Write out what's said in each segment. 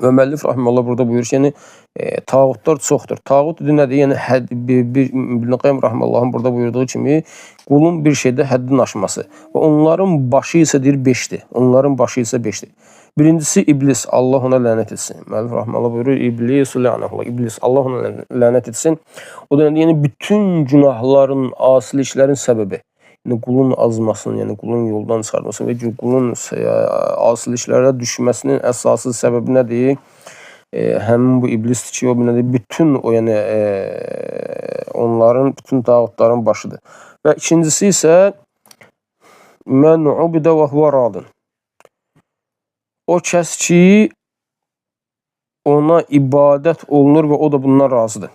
Və müəllif rahimehullah burada buyurur ki, yəni tağutlar çoxdur. Tağut nədir? Yəni İbn Qayyim rahimehullahın burada buyurduğu kimi qulun bir şeydə həddin aşması və onların başı isə deyir 5-dir. Onların başı isə 5-dir. Birincisi iblis, Allah ona lənət etsin. Müəllif rahimehullah buyurur, iblis, Allah ona lənət etsin. O da yəni bütün günahların, asiliklərin səbəbi. Yəni qulun azmasının, yəni qulun yoldan çıxarması və qulun asiliklərə düşməsinin əsası səbəbi nədir? Həmin bu iblisdir ki, o nədir? Bütün o yəni onların, bütün tağutların başıdır. Və ikincisi isə mən ubidə və huvə radin. O kəs ki, ona ibadət olunur və o da bundan razıdır.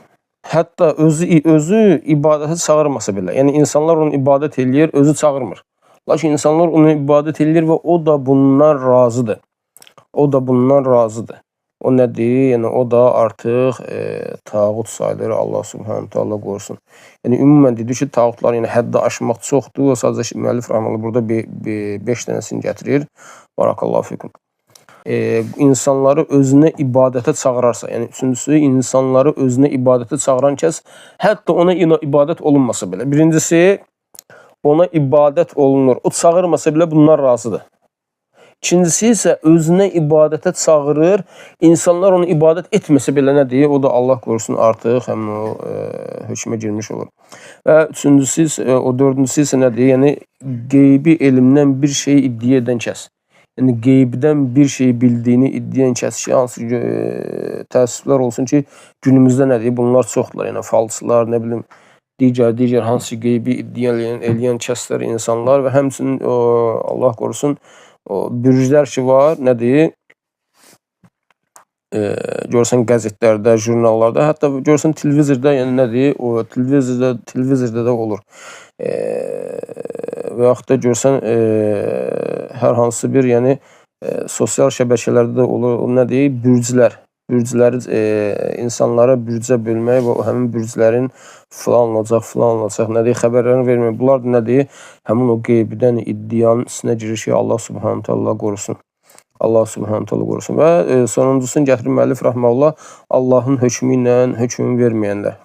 Hətta özü ibadətə çağırmasa belə, yəni insanlar onu ibadət eləyir, özü çağırmır. Lakin insanlar onu ibadət eləyir və o da bundan razıdır. O da bundan razıdır. O nədir? Yəni o da artıq tağut sayılır, Allah subhanahu ta'ala qorusun. Yəni ümumən dedik ki, tağutlar yəni həddi aşmaq çoxdur. Sadəcə müəllif rahimehullah burada 5 dənəsini gətirir. Barakallahu fikum. İnsanları özünə ibadətə çağırarsa, yəni üçüncüsü insanları özünə ibadətə çağıran kəs, hətta ona ibadət olunmasa belə. Birincisi, ona ibadət olunur. O çağırmasa belə bunlar razıdır. İkincisi isə özünə ibadətə çağırır, insanlar onu ibadət etməsə belə nədir? O da Allah qorusun artıq həmin o hökmə girmiş olur. Və üçüncüsü, o dördüncüsü isə nədir? Yəni qeybi elmdən bir şey iddia edən kəs. Yəni qeybdən bir şey bildiyini iddia edən kəs ki, hansı təəssüflər olsun ki, günümüzdə nədir? Bunlar çoxdurlar. Yəni falsılar, nə bilim, digər hansı qeybi iddia eləyən kəslər, insanlar və həmçinin Allah qorusun bürclər ki var, nədir? Görsən qəzetlərdə, jurnallarda, hətta görsən televizorda, yəni nədir? O televizorda da olur. Və yaxud da görsən hər hansı bir, yəni sosial şəbəkələrdə də olur. O nədir? Bürclər. Bürcləri insanlara bürcə bölmək və həmin bürclərin filan olacaq, nədir? Xəbərlərini vermək. Bunlar da nədir? Həmin o qeybdən iddianın içinə girir ki, Allah subhanahu ta'ala qorusun. Allah subhanahu ta'ala qorusun. Və sonuncusunu gətirir müəllif rahimehullah, Allahın hökmü ilə hökmünü verməyənlər.